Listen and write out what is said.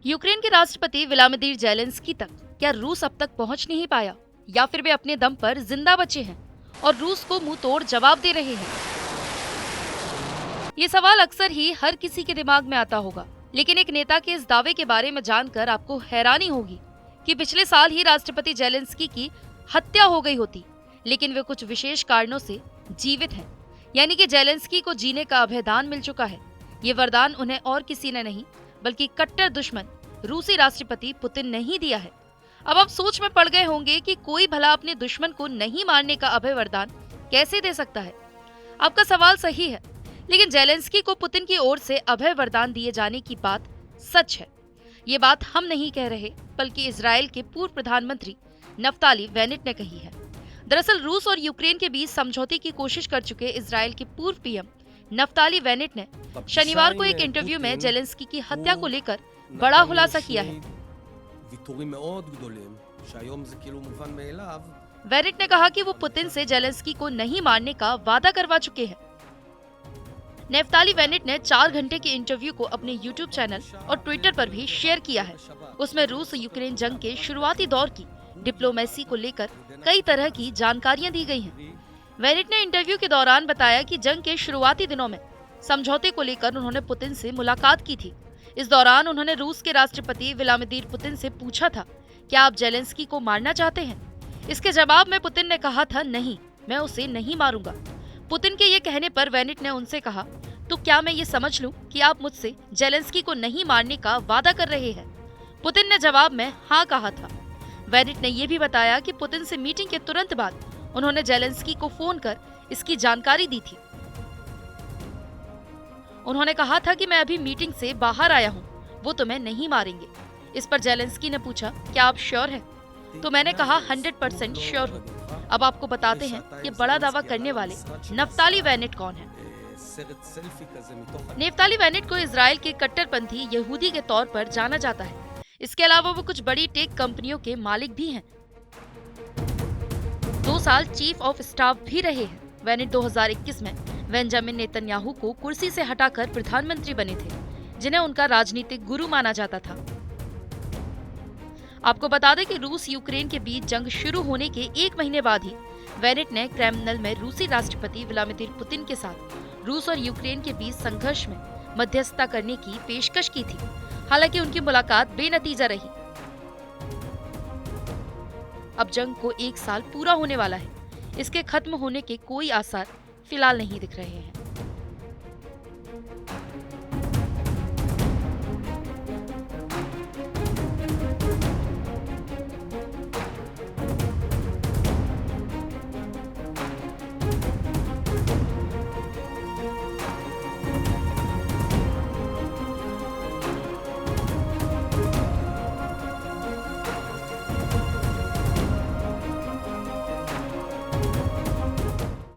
Ukraine के राष्ट्रपति Vladimir Zelensky तक क्या रूस अब तक पहुंच नहीं पाया, या फिर वे अपने दम पर जिंदा बचे हैं और रूस को मुंह तोड़ जवाब दे रहे हैं? ये सवाल अक्सर ही हर किसी के दिमाग में आता होगा, लेकिन एक नेता के इस दावे के बारे में जानकर आपको हैरानी होगी कि पिछले साल ही राष्ट्रपति जेलेंस्की की हत्या हो गई होती, लेकिन वे कुछ विशेष कारणों से जीवित हैं। यानी कि जेलेंस्की को जीने का अभयदान मिल चुका है। ये वरदान उन्हें और किसी ने नहीं बल्कि कट्टर दुश्मन रूसी राष्ट्रपति पुतिन ने ही दिया है। अब आप सोच में पड़ गए होंगे कि कोई भला अपने दुश्मन को नहीं मारने का अभय वरदान कैसे दे सकता है। आपका सवाल सही है, लेकिन जेलेंस्की को पुतिन की ओर से अभय वरदान दिए जाने की बात सच है। ये बात हम नहीं कह रहे, बल्कि इजराइल के पूर्व प्रधानमंत्री नफ्ताली बेनेट ने कही है। दरअसल रूस और यूक्रेन के बीच समझौते की कोशिश कर चुके इजराइल के पूर्व पीएम नफ्ताली बेनेट ने शनिवार को एक इंटरव्यू में जेलेंस्की की हत्या को लेकर बड़ा खुलासा किया है। बेनेट ने कहा कि वो पुतिन से जेलेंस्की को नहीं मारने का वादा करवा चुके हैं। नफ्ताली बेनेट ने 4 घंटे के इंटरव्यू को अपने यूट्यूब चैनल और ट्विटर पर भी शेयर किया है। उसमें रूस यूक्रेन जंग के शुरुआती दौर की डिप्लोमेसी को लेकर कई तरह की जानकारियां दी गई हैं। बेनेट ने इंटरव्यू के दौरान बताया कि जंग के शुरुआती दिनों में समझौते को लेकर उन्होंने पुतिन से मुलाकात की थी। इस दौरान उन्होंने रूस के राष्ट्रपति व्लादिमीर पुतिन से पूछा था, क्या आप जेलेंस्की को मारना चाहते हैं? इसके जवाब में पुतिन ने कहा था, नहीं, मैं उसे नहीं मारूंगा। पुतिन के ये कहने पर बेनेट ने उनसे कहा, तो क्या मैं ये समझ लूं कि आप मुझसे जेलेंस्की को नहीं मारने का वादा कर रहे हैं? पुतिन ने जवाब में हाँ कहा था। बेनेट ने यह भी बताया कि पुतिन से मीटिंग के तुरंत बाद उन्होंने जेलेंस्की को फोन कर इसकी जानकारी दी थी। उन्होंने कहा था कि मैं अभी मीटिंग से बाहर आया हूँ, वो तुम्हें नहीं मारेंगे। इस पर जेलेंस्की ने पूछा, क्या आप श्योर हैं? तो मैंने कहा 100% श्योर हूँ। अब आपको बताते हैं ये बड़ा दावा करने वाले नफ्ताली बेनेट कौन है। नफ्ताली बेनेट को इजराइल के कट्टरपंथी यहूदी के तौर पर जाना जाता है। इसके अलावा वो कुछ बड़ी टेक कंपनियों के मालिक भी हैं। 2 साल चीफ ऑफ स्टाफ भी रहे हैं। बेनेट 2021 में बेंजामिन नेतन्याहू को कुर्सी से हटाकर प्रधानमंत्री बने थे, जिन्हें उनका राजनीतिक गुरु माना जाता था। आपको बता दें कि रूस यूक्रेन के बीच जंग शुरू होने के 1 महीने बाद ही बेनेट ने क्रेमलिन में रूसी राष्ट्रपति व्लादिमीर पुतिन के साथ रूस और यूक्रेन के बीच संघर्ष में मध्यस्थता करने की पेशकश की थी। हालांकि उनकी मुलाकात बेनतीजा रही। अब जंग को 1 साल पूरा होने वाला है। इसके खत्म होने के कोई आसार फिलहाल नहीं दिख रहे हैं।